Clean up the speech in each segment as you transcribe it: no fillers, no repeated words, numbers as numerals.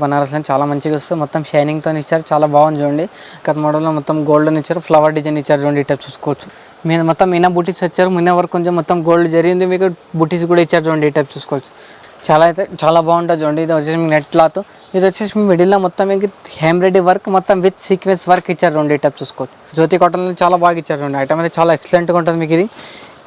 బనారస్లో చాలా మంచిగా వస్తుంది. మొత్తం షైనింగ్తో ఇచ్చారు, చాలా బాగుంది చూడండి. కథ మోడల్లో మొత్తం గోల్డెన్ ఇచ్చారు, ఫ్లవర్ డిజైన్ ఇచ్చారు చూడండి. ఇట్లా చూసుకోవచ్చు. మీద మొత్తం మీనా బుటీస్ వచ్చారు, మీనా వర్క్ కొంచెం మొత్తం గోల్డ్ జరిగింది, మీకు బుటీస్ కూడా ఇచ్చారు చూడండి. ఇట్లా చూసుకోవచ్చు. చాలా బాగుంటుంది చూడండి. ఇది వచ్చేసి మీకు నెట్ క్లాత్, ఇది వచ్చేసి మీ మిడిల్లో మొత్తం మీకు హెమ్బ్రాయిడరీ వర్క్ మొత్తం విత్ సీక్వెన్స్ వర్క్ ఇచ్చారు చూడండి. ఇట్లా చూసుకోవచ్చు. జ్యోతి కాటన్లో చాలా బాగా ఇచ్చారు చూడండి. ఐటమ్ అయితే చాలా ఎక్సలెంట్గా ఉంటుంది మీకు.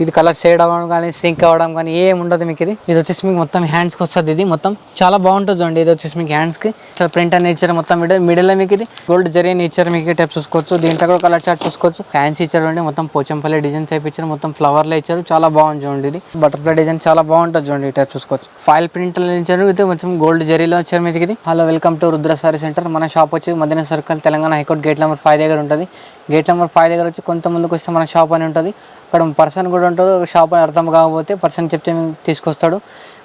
ఇది కలర్ షేడ్ అవ్వడం కానీ సింక్ అవ్వడం కానీ ఏం ఉండదు మీకు. ఇది వచ్చేసి మీకు మొత్తం హ్యాండ్స్కి వస్తుంది. ఇది మొత్తం చాలా బాగుంటుంది చూడండి. ఇది వచ్చేసి మీకు హ్యాండ్స్కి చాలా ప్రింట్ అనేది ఇచ్చారు. మొత్తం మిడిల్లో మీకు ఇది గోల్డ్ జరీ ఇచ్చారు మీకు. టైప్ చూసుకోవచ్చు. దీంట్లో కూడా కలర్ చార్ట్ చూసుకోవచ్చు. ఫ్యాన్సీ ఇచ్చారు చూడండి. మొత్తం పోచంపల్లి డిజైన్ టైప్ ఇచ్చారు, మొత్తం ఫ్లవర్లో ఇచ్చారు, చాలా బాగుంది చూడండి. ఇది బటర్ఫ్లై డిజైన్ చాలా బాగుంటుంది చూడండి. టైప్ చూసుకోవచ్చు. ఫైల్ ప్రింట్ ఇచ్చారు, ఇది కొంచెం గోల్డ్ జరీలో వచ్చారు మీకు. ఇది hello, welcome to Rudra sari centre. మన షాప్ వచ్చి Madina circle, Telangana high court gate number 5 దగ్గర ఉంటుంది. గేట్ నెంబర్ 5 దగ్గర వచ్చి కొంత ముందుకు వస్తే మన షాప్ అని ఉంటుంది. అక్కడ పర్సన్ కూడా ఉంటాడు. షాప్ అని అర్థం కాకపోతే పర్సన్ చెప్తే తీసుకొస్తాడు.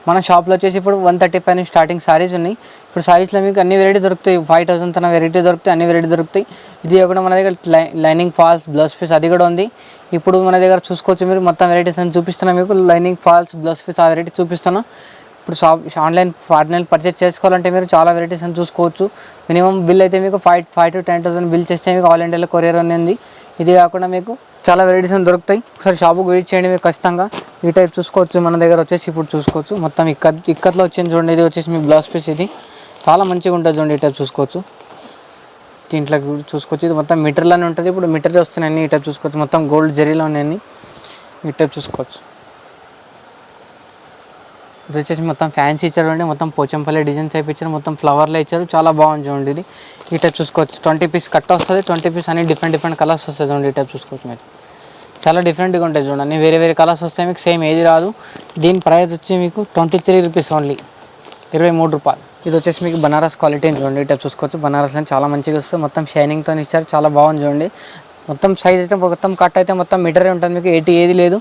మన షాప్లో వచ్చేసి ఇప్పుడు 135 నుంచి స్టార్టింగ్ సారీస్ ఉన్నాయి. ఇప్పుడు సారీస్లో మీకు అన్ని వెరైటీ దొరుకుతాయి. 5000 తన వెరైటీ దొరుకుతాయి, అన్ని వెరైటీ దొరుకుతాయి. ఇది కూడా మన దగ్గర లైనింగ్ ఫాల్స్, బ్లౌజ్ పీస్ అది కూడా ఉంది. ఇప్పుడు మన దగ్గర చూసుకోవచ్చు. మీరు మొత్తం వెరైటీస్ అని చూపిస్తున్నా మీకు. లైనింగ్ ఫాల్స్, బ్లౌజ్ పీస్ ఆ వెరైటీ చూపిస్తున్నా. ఇప్పుడు ఆన్లైన్ పర్చేస్ చేసుకోవాలంటే మీరు చాలా వెరైటీస్ అని చూసుకోవచ్చు. మినిమం బిల్ అయితే మీకు 5 to 10,000 బిల్ చేస్తే మీకు ఆల్ ఇండియాలో కొరియర్ అనేది. ఇది కాకుండా మీకు చాలా వెరైటీస్ అని దొరుకుతాయి. ఒకసారి షాపుకి విజిట్ చేయండి మీరు ఖచ్చితంగా. ఈ టైప్ చూసుకోవచ్చు. మన దగ్గర వచ్చేసి ఇప్పుడు చూసుకోవచ్చు. మొత్తం ఇక్కత్లో వచ్చింది చూడండి. ఇది వచ్చేసి మీ బ్లౌజ్ పీస్. ఇది చాలా మంచిగా ఉంటుంది చూడండి. ఈ టైప్ చూసుకోవచ్చు. దీంట్లో చూసుకోవచ్చు. ఇది మొత్తం మీటర్లోనే ఉంటుంది. ఇప్పుడు మీటర్ వస్తున్నాయి. ఈ టైప్ చూసుకోవచ్చు. మొత్తం గోల్డ్ జరీలో ఉన్నాయి. ఈ టైప్ చూసుకోవచ్చు. ఇది వచ్చేసి మొత్తం ఫ్యాన్సీ ఇచ్చారు అండి. మొత్తం పోచంపల్లి డిజైన్ టైప్ ఇచ్చారు, మొత్తం ఫ్లవర్లో ఇచ్చారు, చాలా బాగుంది చూడండి. ఇది ఈ టైప్ చూసుకోవచ్చు. 20 పీస్ కట్ వస్తుంది. 20 పీస్ అన్ని డిఫరెంట్ కలర్స్ వస్తాయి చూడండి. ఈ టైప్ చూసుకోవచ్చు. మీరు చాలా డిఫరెంట్గా ఉంటాయి చూడండి. అన్ని వేరే కలర్స్ వస్తాయి మీకు. సేమ్ ఏది రాదు. దీని ప్రైస్ వచ్చి మీకు 23 రూపీస్ ఓన్లీ, 23 రూపాయలు. ఇది వచ్చేసి మీకు బనారస్ క్వాలిటీ చూడండి. ఈ టైప్ చూసుకోవచ్చు. బనారస్లో చాలా మంచిగా వస్తుంది. మొత్తం షైనింగ్తో ఇచ్చారు, చాలా బాగుంది చూడండి. మొత్తం సైజ్ అయితే మొత్తం కట్ అయితే మొత్తం మీటరే ఉంటుంది మీకు. ఏది లేదు.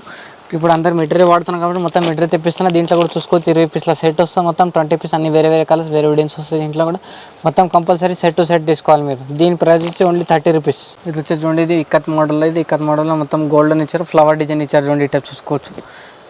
ఇప్పుడు అందరు మెటీరియల్ వాడుతున్నాం కాబట్టి మొత్తం మెటీరియల్ తెప్పిస్తున్నా. దీంట్లో కూడా చూసుకోవచ్చు. 20 పీస్ల సెట్ వస్తుంది. మొత్తం 20 పీస్ అన్ని వేరే కలర్స్, వేరే డిజైన్స్ వస్తాయి. దీంట్లో కూడా మొత్తం కంపల్సరీ సెట్ టు సెట్ తీసుకోవాలి మీరు. దీని ప్రైస్ వచ్చి ఓన్లీ 30 రూపీస్. ఇది వచ్చేసి చూడండి. ఇది ఇక్కత్ మోడల్లో. ఇది ఇక్కత్ మోడల్లో మొత్తం గోల్డెన్ ఇచ్చారు, ఫ్లవర్ డిజైన్ ఇచ్చారు చూడండి. ఇట్లా చూసుకోవచ్చు.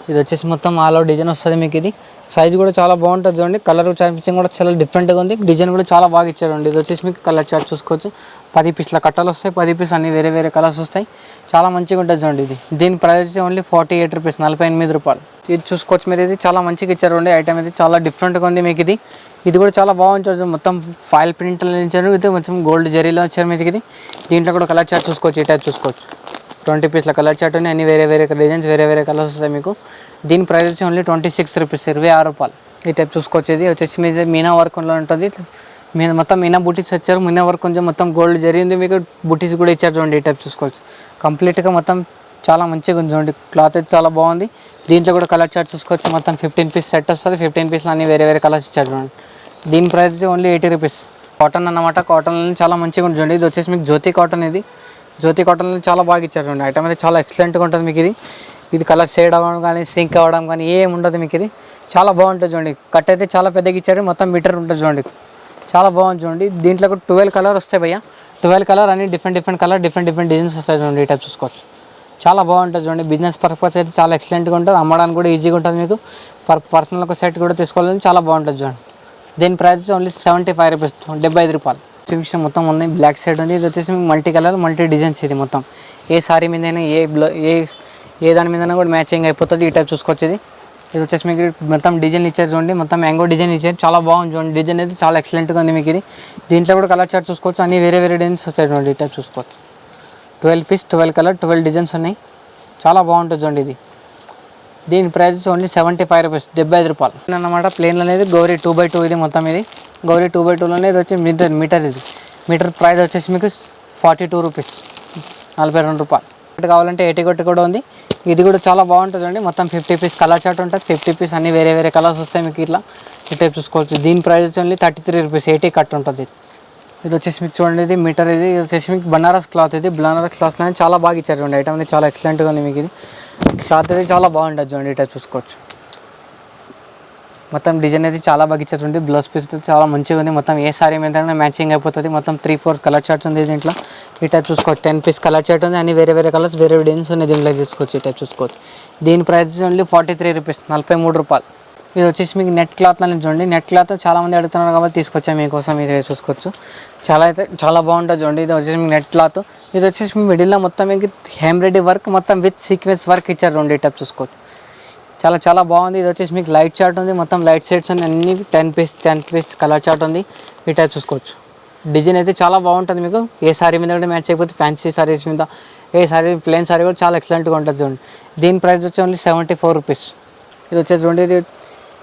ఇది వచ్చేసి మొత్తం ఆల్ అవుట్ డిజైన్ వస్తుంది మీకు. ఇది సైజ్ కూడా చాలా బాగుంటుంది చూడండి. కలర్ చార్పించింగ్ కూడా చాలా డిఫరెంట్గా ఉంది. డిజైన్ కూడా చాలా బాగా ఇచ్చారు అండి. ఇది వచ్చేసి మీకు కలర్ చార్ట్ చూసుకోవచ్చు. 10 పీస్ల కట్టలు వస్తాయి. 10 పీస్ అన్ని వేరే కలర్స్ వస్తాయి. చాలా మంచిగా ఉంటుంది చూడండి. ఇది దీని ప్రైస్ ఓన్లీ 48 రూపీస్, 48 రూపాయలు. ఇది చూసుకోవచ్చు మీరు. ఇది చాలా మంచిగా ఇచ్చారు అండి. ఐటమ్ ఇది చాలా డిఫరెంట్గా ఉంది మీకు. ఇది కూడా చాలా బాగుంటుంది. మొత్తం ఫైల్ ప్రింట్ ఇచ్చారు. ఇది కొంచెం గోల్డ్ జరీలో వచ్చారు మీకు. ఇది దీంట్లో కూడా కలర్ చార్ట్ చూసుకోవచ్చు. ఈ టైప్ చూసుకోవచ్చు. 20 పీస్ల కలర్ చార్ట్ ఉన్నాయి. అన్ని వేరే డిజైన్స్, వేరే కలర్స్ వస్తాయి మీకు. దీని ప్రైస్ వచ్చి ఓన్లీ 26 రూపీస్, 26 రూపాయలు. ఈ టైప్ చూసుకోవచ్చు. ఇది వచ్చేసి మీద మీనా వర్క్లో ఉంటుంది. మొత్తం మీనా బుటీస్ వచ్చారు. మీనా వర్క్ కొంచెం మొత్తం గోల్డ్ జరిగింది మీకు. బుటీస్ కూడా ఇచ్చారు చూడండి. ఈ టైప్ చూసుకోవచ్చు. కంప్లీట్గా మొత్తం చాలా మంచిగా ఉంది చూడండి. క్లాత్ అయితే చాలా బాగుంది. దీంట్లో కూడా కలర్ చార్ట్ చూసుకోవచ్చు. మొత్తం 15 పీస్ సెట్ వస్తుంది. 15 పీస్లో అన్ని వేరే కలర్స్ ఇచ్చారు చూడండి. దీని ప్రైస్ వచ్చి ఓన్లీ 80 రూపీస్. కాటన్ అన్నమాట. కాటన్లో చాలా మంచిగా ఉంది చూడండి. ఇది వచ్చేసి మీకు జ్యోతి కాటన్. ఇది జ్యోతి కాటన్లో చాలా బాగా ఇచ్చారు చూడండి. ఐటమ్ అయితే చాలా ఎక్సలెంట్గా ఉంటుంది మీకు. ఇది కలర్ షేడ్ అవ్వడం కానీ సింక్ అవ్వడం కానీ ఏం ఉండదు మీకు. ఇది చాలా బాగుంటుంది చూడండి. కట్ అయితే చాలా పెద్దగా ఇచ్చారు. మొత్తం మీటర్ ఉంటుంది చూడండి. చాలా బాగుంది చూడండి. దీంట్లో కూడా 12 కలర్ వస్తాయి భయ్య. 12 కలర్ అన్ని డిఫరెంట్ కలర్, డిఫరెంట్ డిజైన్స్ వస్తాయి చూడండి. ఈ టైప్ చూసుకోవచ్చు. చాలా బాగుంటుంది చూడండి. బిజినెస్ పర్పస్ అయితే చాలా ఎక్సలెంట్గా ఉంటుంది. అమ్మడానికి కూడా ఈజీగా ఉంటుంది మీకు. పర్సనల్ ఒక సెట్ కూడా తీసుకోవాలని చాలా బాగుంటుంది చూడండి. దీని ప్రైస్ ఓన్లీ 75 రూపీస్, 75 రూపాయలు. చూపించిన మొత్తం ఉంది. బ్లాక్ సైడ్ ఉంది. ఇది వచ్చేసి మల్టీ కలర్, మల్టీ డిజైన్స్. ఇది మొత్తం ఏ సారీ మీదైనా ఏ దాని మీదైనా కూడా మ్యాచింగ్ అయిపోతుంది. ఈ టైప్ చూసుకోవచ్చు. ఇది వచ్చేసి మీకు మొత్తం డిజైన్ ఇచ్చారు చూడండి. మొత్తం మ్యాంగో డిజైన్ ఇచ్చారు. చాలా బాగుంది చూడండి. డిజైన్ అయితే చాలా ఎక్సలెంట్గా ఉంది మీకు. దీంట్లో కూడా కలర్ చార్ట్ చూసుకోవచ్చు. అన్ని వేరే డిజైన్స్ వస్తాయి చూడండి. ఈ టైప్ చూసుకోవచ్చు. 12 పీస్, 12 కలర్, 12 డిజైన్స్ ఉన్నాయి. చాలా బాగుంటుంది చూడండి. ఇది దీని ప్రైస్ ఓన్లీ 75 రూపీస్, 75 రూపాయలు అన్నమాట. ప్లేన్ అనేది గౌరీ 2x2. ఇది మొత్తం ఇది గౌరీ 2x2లోనే. ఇది వచ్చి మీటర్. ఇది మీటర్ ప్రైస్ వచ్చేసి మీకు 42 రూపీస్, 42 రూపాయలు. కావాలంటే 80 కూడా ఉంది. ఇది కూడా చాలా బాగుంటుంది అండి. మొత్తం 50 పీస్ కలర్ చార్ట్ ఉంటుంది. 50 పీస్ అన్ని వేరే కలర్స్ వస్తాయి మీకు. ఇట్లా ఈ టైప్ చూసుకోవచ్చు. దీని ప్రైస్ వచ్చి ఓన్లీ 33 రూపీస్, 80 కట్ ఉంటుంది. ఇది వచ్చేసి మీకు చూడండి. ఇది మీటర్. ఇది వచ్చేసి మీకు బనారస్ క్లాత్. ఇది బనారస్ క్లాత్లో చాలా బాగా ఇచ్చారు చూడండి. ఐటమ్ అనేది చాలా ఎక్సలెంట్గా ఉంది మీకు. ఇది క్లాత్ అయితే చాలా బాగుంటుంది చూడండి. ఈ టైప్ చూసుకోవచ్చు. మొత్తం డిజైన్ అయితే చాలా బాగా ఇచ్చారు చూడండి. బ్లౌజ్ పీస్ అయితే చాలా మంచిగా ఉంది. మొత్తం ఏ సారీ మీద మ్యాచింగ్ అయిపోతుంది. మొత్తం 3-4 కలర్ చార్ట్స్ ఉంది దీంట్లో. ఈ టైప్ చూసుకోవచ్చు. 10 పీస్ కలర్ చార్ట్ ఉంది. అన్ని వేరే కలర్స్, వేరే డిజైన్స్ ఉన్నాయి. దీంట్లో చూసుకోవచ్చు. ఈ టైప్ చూసుకోవచ్చు. దీని ప్రైస్ ఓన్లీ 43 రూపీస్, 43 రూపాయలు. ఇది వచ్చేసి మీకు నెట్ క్లాత్ అనేది చూడండి. నెట్ క్లాత్ చాలామంది అడుగుతున్నారు కాబట్టి తీసుకొచ్చాము మీకోసం. ఇది చూసుకోవచ్చు, చాలా బాగుంటుంది చూడండి. ఇది వచ్చేసి మీకు నెట్ క్లాత్. ఇది వచ్చేసి మీ మిడిల్లో మొత్తం మీకు ఎంబ్రాయిడరీ వర్క్ మొత్తం విత్ సీక్వెన్స్ వర్క్ ఇచ్చారు రెండు టైప్ చూసుకోవచ్చు. చాలా బాగుంది. ఇది వచ్చేసి మీకు లైట్ చార్ట్ ఉంది, మొత్తం లైట్ షేడ్స్ అన్ని 10 పీస్ కలర్ చార్ట్ ఉంది. ఈ టైప్ చూసుకోవచ్చు. డిజైన్ అయితే చాలా బాగుంటుంది. మీకు ఏ సారీ మీద కూడా మ్యాచ్ అయిపోతే ఫ్యాన్సీ సారీస్ మీద, ఏ సారీ ప్లెయిన్ సారీ కూడా చాలా ఎక్సలెంట్గా ఉంటుంది చూడండి. దీని ప్రైస్ వచ్చి ఓన్లీ 74 రూపీస్. ఇది వచ్చేసి చూడండి,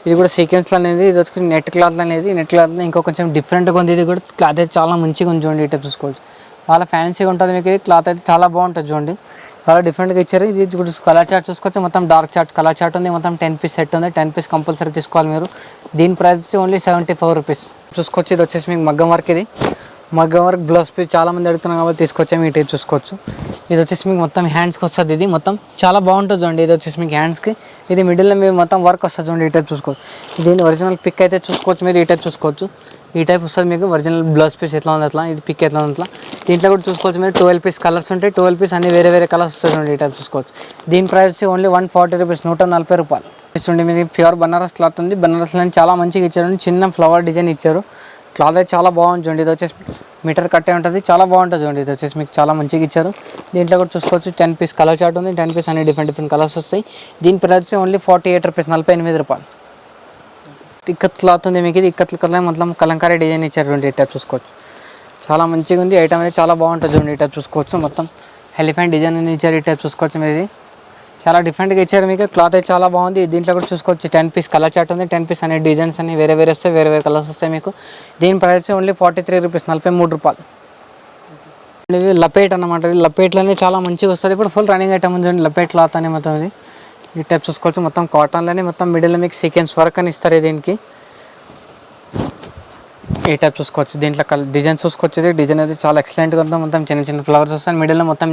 ఇది కూడా సీక్వెన్స్లో అనేది, ఇది వచ్చి నెట్ క్లాత్ అనేది. నెట్ క్లాత్ ఇంకో కొంచెం డిఫరెంట్గా ఉంది. ఇది కూడా క్లాత్ అయితే చాలా మంచిగా ఉంది చూడండి. ఈ టైప్ చూసుకోవచ్చు, చాలా ఫ్యాన్సీగా ఉంటుంది. మీకు ఇది క్లాత్ అయితే చాలా బాగుంటుంది చూడండి, చాలా డిఫరెంట్గా ఇచ్చారు. ఇది కూడా కలర్ చార్ట్ చూసుకోవచ్చు, మొత్తం డార్క్ చార్ట్ కలర్ చార్ట్ ఉంది. మొత్తం 10 పీస్ సెట్ ఉంది. 10 పీస్ కంపల్సరీ తీసుకోవాలి మీరు. దీని ప్రైస్ వచ్చి ఓన్లీ 74 రూపీస్ చూసుకోవచ్చు. ఇది వచ్చేసి మీకు మగ్గం వర్క్. ఇది మగ్గం వర్క్ బ్లౌజ్ పీస్ చాలామంది అడుగుతున్నాం కాబట్టి తీసుకొచ్చాము. ఈ టైప్ చూసుకోవచ్చు. ఇది వచ్చేసి మీకు మొత్తం హ్యాండ్స్కి వస్తుంది. ఇది మొత్తం చాలా బాగుంటుంది చూడండి. ఇది వచ్చేసి మీకు హ్యాండ్స్కి, ఇది మిడిల్లో మీరు మొత్తం వర్క్ వస్తుంది చూడండి. ఈ టైప్ చూసుకోవచ్చు. దీని ఒరిజినల్ పిక్ అయితే చూసుకోవచ్చు మీరు. ఈ టైప్ చూసుకోవచ్చు. ఈ టైప్ వస్తుంది మీకు ఒరిజినల్ బ్లౌజ్ పీస్ ఎట్లా ఉంది అట్లా, ఇది పిక్ ఎట్లా ఉంది అట్లా. దీంట్లో కూడా చూసుకోవచ్చు మీరు 12 పీస్ కలర్స్ ఉంటాయి. 12 పీస్ అన్ని వేరే కలర్స్ వస్తాయి చూడండి. ఈ టైప్ చూసుకోవచ్చు. దీని ప్రైస్ వచ్చి ఓన్లీ 140 రూపీస్, 140 రూపాయలు చూడండి. మీకు ప్యూర్ బనారస్ క్లాత్ ఉంది. బనారస్లో చాలా మంచిగా ఇచ్చారు, చిన్న ఫ్లవర్ డిజైన్ ఇచ్చారు. క్లాత్ అయితే చాలా బాగుంది చూడండి. ఇది వచ్చేసి మీటర్ కట్టే ఉంటుంది, చాలా బాగుంటుంది చూడండి. ఇది వచ్చేసి మీకు చాలా మంచిగా ఇచ్చారు. దీంట్లో కూడా చూసుకోవచ్చు 10 పీస్ కలర్ చార్ట్ ఉంది. 10 పీస్ అన్ని డిఫరెంట్ కలర్స్ వస్తాయి. దీని ప్రైస్ ఓన్లీ 48 రూపీస్, 48 రూపాయలు. ఇక్కత్ క్లాత్ ఉంది మీకు. ఇది ఇక్కత్ కలర్ మొత్తం కలంకారీ డిజైన్ ఇచ్చారు చూడండి. ఈ టైప్ చూసుకోవచ్చు, చాలా మంచిగా ఉంది. ఐటమ్ అయితే చాలా బాగుంటుంది చూడండి. ఈ టైప్ చూసుకోవచ్చు, మొత్తం ఎలిఫెంట్ డిజైన్ ఇచ్చారు. ఈ టైప్ చూసుకోవచ్చు మీరు. ఇది చాలా డిఫరెంట్గా ఇచ్చారు మీకు. క్లాత్ అయితే చాలా బాగుంది. దీంట్లో కూడా చూసుకోవచ్చు 10 పీస్ కలర్ చార్ట్ ఉంది. 10 పీస్ అనే డిజైన్స్ అన్ని వేరే వస్తాయి, వేరే కలర్స్ వస్తాయి మీకు. దీని ప్రైస్ ఓన్లీ 43 రూపీస్, 43 రూపాయలు. ఇవి లపేట్ అన్నమాట. ఇది లపేట్లోనే చాలా మంచిగా వస్తుంది. ఇప్పుడు ఫుల్ రన్నింగ్ ఐటమ్ ఉంది చూడండి. లపేట్ క్లాత్ అని మొత్తం ఇది. ఈ టైప్ చూసుకోవచ్చు, మొత్తం కాటన్లోనే మొత్తం మిడిల్లో మీకు సీక్వెన్స్ వర్క్ అని ఇస్తారు దీనికి. ఈ టైప్ చూసుకోవచ్చు. దీంట్లో డిజైన్ చూసుకోవచ్చు. డిజైన్ అయితే చాలా ఎక్సలెంట్గా ఉంటుంది. మొత్తం చిన్న ఫ్లవర్స్ వస్తాయి. మిడిల్లో మొత్తం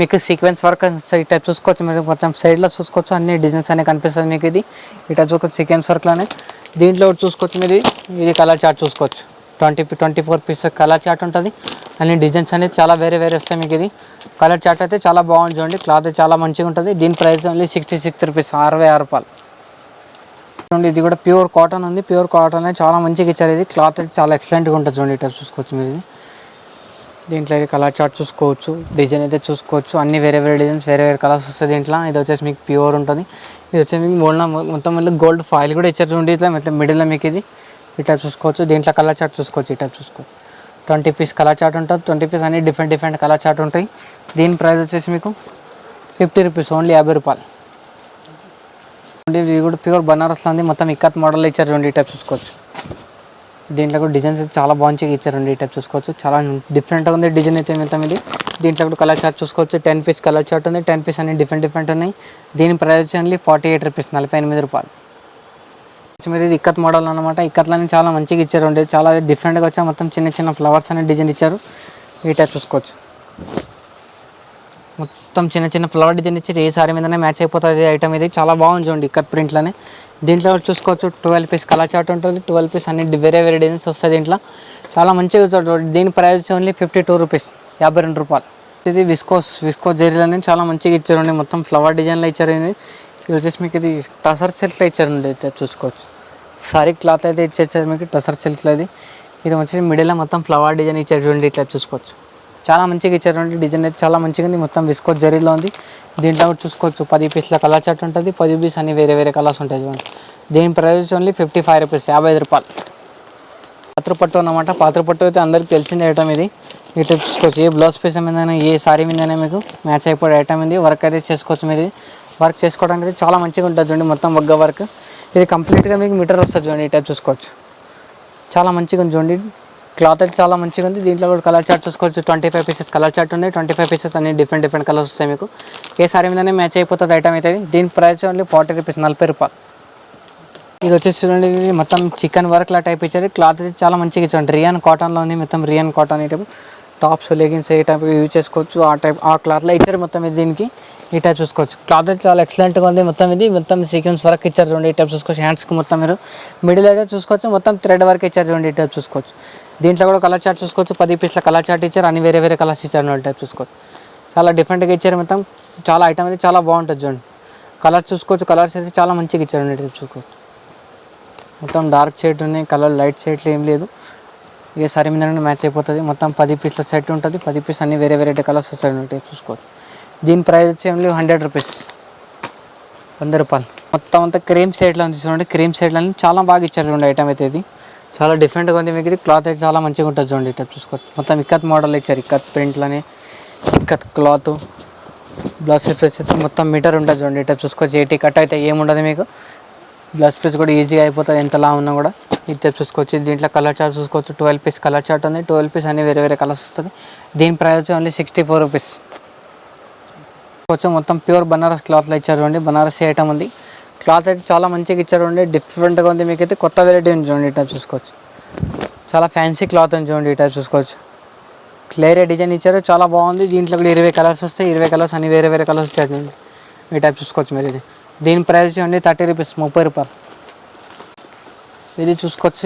మీకు సీక్వెన్స్ వర్క్ ఈ టైప్ చూసుకోవచ్చు మీరు. మొత్తం సైడ్లో చూసుకోవచ్చు, అన్ని డిజైన్స్ అనేవి కనిపిస్తుంది మీకు. ఇది ఈ టైప్ చూసుకోవచ్చు సీక్వెన్స్ వర్క్లోనే. దీంట్లో చూసుకోవచ్చు మీరు. ఇది కలర్ చార్ట్ చూసుకోవచ్చు. 24 పీస్ కలర్ చార్ట్ ఉంటుంది. అన్ని డిజైన్స్ అనేది చాలా వేరే వస్తాయి మీకు. ఇది కలర్ చార్ట్ అయితే చాలా బాగుంది చూడండి. క్లాత్ అయితే చాలా మంచిగా ఉంటుంది. దీని ప్రైస్ ఓన్లీ 66 రూపీస్, 66 రూపాయలు. చూడండి, ఇది కూడా ప్యూర్ కాటన్ ఉంది. ప్యూర్ కాటన్ చాలా మంచిగా ఇచ్చారు. ఇది క్లాత్ అయితే చాలా ఎక్సలెంట్గా ఉంటుంది చూడండి. ఇట్లా చూసుకోవచ్చు మీరు. ఇది దీంట్లో ఇది కలర్ చార్ట్ చూసుకోవచ్చు. డిజైన్ అయితే చూసుకోవచ్చు, అన్ని వేరే డిజైన్స్ వేరే కలర్స్ వస్తాయి దీంట్లో. ఇది వచ్చేసి మీకు ప్యూర్ ఉంటుంది. ఇది వచ్చేసి మీకు మొత్తం మళ్ళీ గోల్డ్ ఫాయిల్ కూడా ఇచ్చారు చూడండి. ఇట్లా మొత్తం మిడిల్లో మీకు ఇది ఇట్లా చూసుకోవచ్చు. దీంట్లో కలర్ చార్ట్ చూసుకోవచ్చు. ఇట్లా చూసుకోవచ్చు. 20 పీస్ కలర్ చార్ట్ ఉంటుంది. 20 పీస్ అన్ని డిఫరెంట్ కలర్ చార్ట్ ఉంటాయి. దీని ప్రైస్ వచ్చేసి మీకు 50 రూపీస్, ఓన్లీ 50 రూపాయలు. ఇది కూడా ప్యూర్ బనారస్లో ఉంది. మొత్తం ఇక్కత్ మోడల్లో ఇచ్చారు చూడండి. ఈ టైప్ చూసుకోవచ్చు. దీంట్లో కూడా డిజైన్స్ చాలా బాగుంచిగా ఇచ్చారు. ఈ టైప్ చూసుకోవచ్చు, చాలా డిఫరెంట్గా ఉంది డిజైన్ అయితే మొత్తం ఇది. దీంట్లో కూడా కలర్ చార్ట్ చూసుకోవచ్చు. 10 పీస్ కలర్ చార్ట్ ఉంది. 10 పీస్ అన్ని డిఫరెంట్ ఉన్నాయి. దీని ప్రైస్ ఓన్లీ 48 రూపీస్, 48 రూపాయలు. మీరు ఇది ఇక్కత్ మోడల్ అనమాట. ఇక్కత్లని చాలా మంచిగా ఇచ్చారు. చాలా డిఫరెంట్గా వచ్చారు. మొత్తం చిన్న ఫ్లవర్స్ అనే డిజైన్ ఇచ్చారు. ఈ టైప్ చూసుకోవచ్చు. మొత్తం చిన్న ఫ్లవర్ డిజైన్ ఇచ్చి ఏ సారీ మీదనే మ్యాచ్ అయిపోతుంది ఐటమ్. ఇది చాలా బాగుంది చూడండి ఇక్కత్ ప్రింట్లోనే. దీంట్లో చూసుకోవచ్చు 12 పీస్ కలర్ చార్ట్ ఉంటుంది. 12 పీస్ అన్ని వేరే డిజైన్స్ వస్తాయి దీంట్లో. చాలా మంచిగా చూడండి. దీని ప్రైస్ ఓన్లీ 52 రూపీస్, 52 రూపాయలు. ఇది విస్కోస్ జెరీలోనే చాలా మంచిగా ఇచ్చారండి. మొత్తం ఫ్లవర్ డిజైన్లో ఇచ్చారు. ఇది వచ్చేసి మీకు ఇది టసర్ సిల్క్లో ఇచ్చారండి. అయితే చూసుకోవచ్చు. సారీ క్లాత్ అయితే ఇచ్చేసారు మీకు టసర్ సిల్క్లో. ఇది వచ్చేసి మిడిల్లో మొత్తం ఫ్లవర్ డిజైన్ ఇచ్చారు చూడండి. ఇట్లా చూసుకోవచ్చు, చాలా మంచిగా ఇచ్చారు. డిజైన్ అయితే చాలా మంచిగా ఉంది. మొత్తం విస్కోస్ జరీలో ఉంది. దీంట్లో కూడా చూసుకోవచ్చు 10 పీస్ల కలర్ చార్ట్ ఉంటుంది. 10 పీస్ అన్ని వేరే కలర్స్ ఉంటాయి చూడండి. దీని ప్రైస్ ఓన్లీ 55 రూపీస్, 55 రూపాయలు. పాత్రపట్టు అన్నమాట. పాత్రపట్టు అయితే అందరికీ తెలిసిందే ఐటమ్ ఇది. ఇట్లా చూసుకోవచ్చు. ఏ బ్లౌజ్ పీస్ మీదైనా ఏ సారీ మీదైనా మీకు మ్యాచ్ అయిపోయే ఐటమ్ ఇది. వర్క్ అయితే చేసుకోవచ్చు మీరు. వర్క్ చేసుకోవడానికి అయితే చాలా మంచిగా ఉంటుంది చూడండి. మొత్తం వగ్గ వర్క్. ఇది కంప్లీట్గా మీకు మీటర్ వస్తుంది చూడండి. ఈ టైప్ చూసుకోవచ్చు, చాలా మంచిగా ఉంది చూడండి. క్లాత్ అయితే చాలా మంచిగా ఉంది. దీంట్లో కూడా కలర్ చార్ట్ చూసుకోవచ్చు. 25 పీసెస్ కలర్ చార్ట్ ఉన్నాయి. 25 పీసెస్ అన్ని డిఫరెంట్ కలర్స్ వస్తాయి మీకు. ఏ సారీ మీదనే మ్యాచ్ అయిపోతుంది ఐటమ్ అయితే. దీని ప్రైస్ ఓన్లీ 40 రూపీస్, 40 రూపాయలు. ఇది వచ్చేసి చూడండి, ఇది మొత్తం చికెన్ వర్క్లా టైప్ ఇచ్చారు. క్లాత్ అయితే చాలా మంచిగా ఇచ్చారు. రియాన్ కాటన్లో ఉంది. మొత్తం rayon cotton item. Tops leggings ఏ టైప్ యూజ్ చేసుకోవచ్చు. ఆ క్లాత్లో ఇచ్చారు మొత్తం ఇది. దీనికి ఈ టైప్ చూసుకోవచ్చు. క్లాత్ అయితే చాలా ఎక్సలెంట్గా ఉంది. ఇది మొత్తం సీక్వెన్స్ వర్క్ ఇచ్చారు చూడండి. ఈ టైప్ చూసుకోవచ్చు. హ్యాండ్స్కి మొత్తం మీరు మిడిల్ అయితే చూసుకోవచ్చు. మొత్తం థ్రెడ్ వర్క్ ఇచ్చారు చూడండి. ఈ టైప్ చూసుకోవచ్చు. దీంట్లో కూడా కలర్ చార్ట్ చూసుకోవచ్చు. 10 పీస్ల కలర్ చార్ట్ ఇచ్చారు. అన్ని వేరే కలర్స్ ఇచ్చారు. ఈ టైప్ చూసుకోవచ్చు. చాలా డిఫరెంట్గా ఇచ్చారు. మొత్తం చాలా ఐటమ్ అయితే చాలా బాగుంటుంది చూడండి. కలర్స్ చూసుకోవచ్చు. కలర్స్ అయితే చాలా మంచిగా ఇచ్చారు. ఈ టైప్ చూసుకోవచ్చు. మొత్తం డార్క్ షేడ్ ఉన్నాయి, కలర్ లైట్ షేడ్లు ఏం లేదు. ఏ సారీ మీద మ్యాచ్ అయిపోతుంది. మొత్తం 10 పీస్ల సెట్ ఉంటుంది. 10 పీస్ అన్ని వేరే వెరైటీ కలర్స్ వస్తాయి చూసుకోవచ్చు. దీని ప్రైస్ వచ్చి ఓన్లీ 100 రూపీస్, 100 రూపాయలు. మొత్తం అంతా క్రీమ్ షేడ్లో ఉంది చూడండి. క్రీమ్ షేడ్లో చాలా బాగా ఇచ్చారు చూడండి. ఐటమ్ అయితే ఇది చాలా డిఫరెంట్గా ఉంది. మీకు ఇది క్లాత్ అయితే చాలా మంచిగా ఉంటుంది చూడండి. ఇట్లా చూసుకోవచ్చు. మొత్తం ఇక్కత్ మోడల్ ఇచ్చారు. ఇక్కత్ ప్రింట్లని, ఇక్కత్ క్లాత్. బ్లౌజ్ పీస్ వచ్చి మొత్తం మీటర్ ఉంటుంది చూడండి. ఇట్లా చూసుకోవచ్చు. 80 కట్ అయితే ఏముండదు మీకు. బ్లౌజ్ పీస్ కూడా ఈజీగా అయిపోతుంది ఎంతలా ఉన్నా కూడా. ఇది చూసుకోవచ్చు. దీంట్లో కలర్ చార్ట్ చూసుకోవచ్చు. 12 పీస్ కలర్ చార్ట్ ఉంది. 12 పీస్ అన్ని వేరే వేరే కలర్స్ వస్తుంది. దీని ప్రైస్ వచ్చి ఓన్లీ 64 రూపీస్. కొంచెం మొత్తం ప్యూర్ బనారస్ క్లాత్లో ఇచ్చారు చూడండి. బనారస్ ఐటమ్ ఉంది. క్లాత్ అయితే చాలా మంచిగా ఇచ్చారు చూడండి. డిఫరెంట్గా ఉంది. మీకు అయితే కొత్త వెరైటీ ఉంది చూడండి. ఈ టైప్ చూసుకోవచ్చు. చాలా ఫ్యాన్సీ క్లాత్ ఉంది చూడండి. ఈ టైప్ చూసుకోవచ్చు. క్లియర్ డిజైన్ ఇచ్చారు, చాలా బాగుంది. దీంట్లో కూడా 20 కలర్స్ వస్తాయి. 20 కలర్స్ అన్ని వేరే వేరే కలర్స్ ఇచ్చారు చూడండి. ఈ టైప్ చూసుకోవచ్చు మీరు. ఇది దీని ప్రైస్ ఓన్లీ 30 రూపీస్, 30 రూపాయలు. ఇది చూసుకోవచ్చు.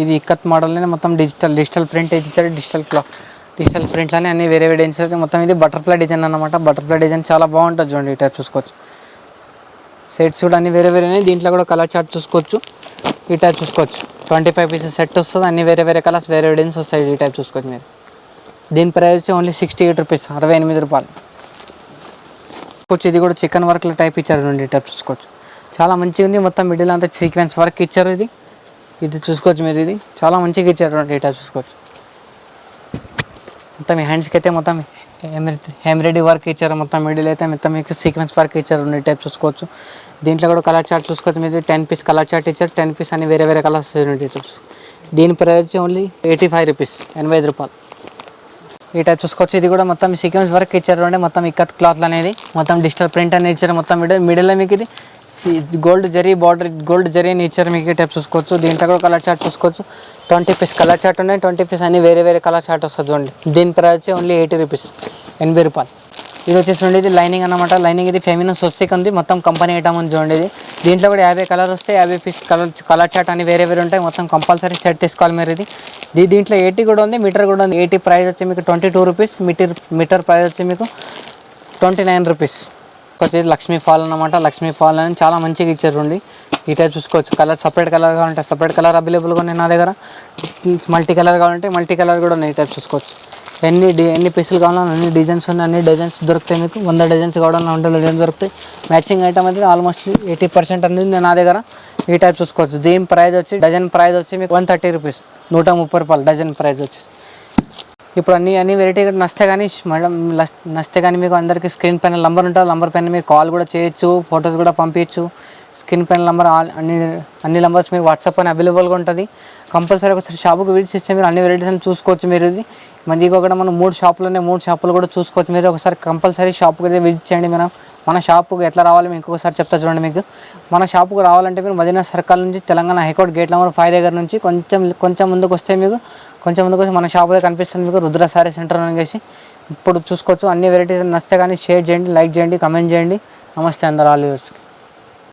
ఇది ఇక్కత్ మోడల్లోనే మొత్తం డిజిటల్ ప్రింట్ ఇచ్చారు. డిజిటల్ ప్రింట్లోనే అన్ని వేరే వేరే డిజైన్స్. మొత్తం ఇది బటర్ఫ్లై డిజైన్ అన్నమాట. బటర్ఫ్లై డిజైన్ చాలా బాగుంటుంది చూడండి. ఈ టైప్ చూసుకోవచ్చు. సెట్స్ కూడా అన్ని వేరే వేరే. దీంట్లో కూడా కలర్ చార్ట్ చూసుకోవచ్చు. ఈ టైప్ చూసుకోవచ్చు. 25 పీసెస్ సెట్ వస్తుంది. అన్ని వేరే వేరే కలర్స్ వేరే డిజైన్స్ వస్తాయి. ఈ టైప్ చూసుకోవచ్చు మీరు. దీని ప్రైస్ ఓన్లీ 68 రూపీస్, 68 రూపాయలు. ఇది కూడా చికెన్ వర్క్ల టైప్ ఇచ్చారు చూడండి. ఈ టైప్ చూసుకోవచ్చు. చాలా మంచిగా ఉంది. మొత్తం మిడిల్ అంతా సీక్వెన్స్ వర్క్ ఇచ్చారు. ఇది చూసుకోవచ్చు మీరు. ఇది చాలా మంచిగా ఇచ్చారు చూడండి. ఈ టైప్ చూసుకోవచ్చు. మొత్తం హ్యాండ్స్కి అయితే మొత్తం ఎంబ్రాయిడరీ వర్క్ ఇచ్చారు. మొత్తం మిడిల్ అయితే మొత్తం మీకు సీక్వెన్స్ వర్క్ ఇచ్చారు. ఈ టైప్ చూసుకోవచ్చు. దీంట్లో కూడా కలర్ చార్ట్ చూసుకోవచ్చు మీరు. 10 పీస్ కలర్ చార్ట్ ఇచ్చారు. 10 పీస్ అన్ని వేరే వేరే కలర్స్ చూడండి. దీని ప్రైస్ ఓన్లీ 85 రూపీస్, 85 రూపాయలు. ఈ టైప్ చూసుకోవచ్చు. ఇది కూడా మొత్తం సీక్వెన్స్ వర్క్ ఇచ్చారు అంటే మొత్తం ఇక్కత్ క్లాత్లు అనేది మొత్తం డిజిటల్ ప్రింట్ అనేది ఇచ్చారు. మొత్తం మిడిల్లో మీకు ఇది gold zari border, gold zari అని ఇచ్చారు మీకు. ఈ టైప్ చూసుకోవచ్చు. దీంట్లో కూడా కలర్ చార్ట్ చూసుకోవచ్చు. 20 పీస్ కలర్ చార్ట్ ఉన్నాయి. 20 పీస్ అన్ని వేరే వేరే కలర్ చార్ట్ వస్తుంది చూడండి. దీని ప్రైస్ ఓన్లీ 80 రూపీస్, 80 రూపాయలు. ఇది వచ్చేసి ఇది లైనింగ్ అనమాట. లైనింగ్ ఇది ఫెమినన్ స్వస్తిక్ ఉంది. మొత్తం కంపెనీ ఐటమ్ ఉంది చూడండి. దీంట్లో కూడా 50 కలర్ వస్తాయి. 50 పీస్ కలర్ చార్ట్ అని వేరే వేరే ఉంటాయి. మొత్తం కంపల్సరీ సెట్ తీసుకోవాలి మీరు. దీంట్లో 80 కూడా ఉంది, మీటర్ కూడా ఉంది. 80 ప్రైస్ వచ్చి మీకు 22 రూపీస్. మీటర్ ప్రైస్ వచ్చి మీకు 29 రూపీస్. వచ్చేది లక్ష్మీ ఫాల్ అనమాట. లక్ష్మీ ఫాల్ అని చాలా మంచిగా ఇచ్చారు చూడండి. ఈ టైప్ చూసుకోవచ్చు. కలర్ సపరేట్ కలర్ కావాలంటే సపరేట్ కలర్ అవైలబుల్గా ఉన్నాయి నా దగ్గర. మల్టీ కలర్ కావాలంటే మల్టీ కలర్ కూడా ఉన్నాయి. ఈ టైప్ చూసుకోవచ్చు. ఎన్ని పీసులు కావాలన్నా అన్ని డిజైన్స్ ఉన్నాయి. అన్ని డిజైన్స్ దొరుకుతాయి మీకు. 100 డిజైన్స్ కావాలన్నా 100 డిజైన్స్ దొరుకుతాయి. మ్యాచింగ్ ఐటమ్ అయితే ఆల్మోస్ట్ 80% అనేది నా దగ్గర. ఈ టైప్ చూసుకోవచ్చు. దీని ప్రైస్ వచ్చి డజన్ ప్రైస్ వచ్చి మీకు 130 రూపీస్, 130 రూపాయలు డజన్ ప్రైస్ వచ్చి. ఇప్పుడు అన్ని వెరైటీ నస్తే కానీ మేడం నస్తే కానీ మీకు అందరికీ స్క్రీన్ పైన నంబర్ ఉంటుంది. నంబర్ పైన మీరు కాల్ కూడా చేయొచ్చు, ఫొటోస్ కూడా పంపించచ్చు. స్క్రీన్ పైన నంబర్ అన్ని నంబర్స్ మీకు వాట్సాప్ పైన అవైలబుల్గా ఉంటుంది. కంపల్సరీ ఒకసారి షాపుకి విజిట్ చేస్తే మీరు అన్ని వెరైటీస్ అని చూసుకోవచ్చు. మీరు ఇది మంది కూడా మనం 3 షాపులు కూడా చూసుకోవచ్చు. మీరు ఒకసారి కంపల్సరీ షాప్కి అయితే విజిట్ చేయండి. మన షాపుకి ఎట్లా రావాలి మీకు ఒకసారి చెప్తా చూడండి. మీకు మన షాపుకు రావాలంటే మీరు మదీనా సర్కిల్ నుంచి తెలంగాణ హైకోర్టు గేట్ నెంబర్ 5 దగ్గర నుంచి కొంచెం ముందుకు వస్తే మీకు మన షాపు దగ్గర కనిపిస్తుంది మీకు రుద్ర సారీ సెంటర్ అనేసి. ఇప్పుడు చూసుకోవచ్చు. అన్ని వెరైటీస్ నచ్చితే కానీ షేర్ చేయండి, లైక్ చేయండి, కమెంట్ చేయండి. నమస్తే అందరు ఆల్ వ్యూవర్స్కి.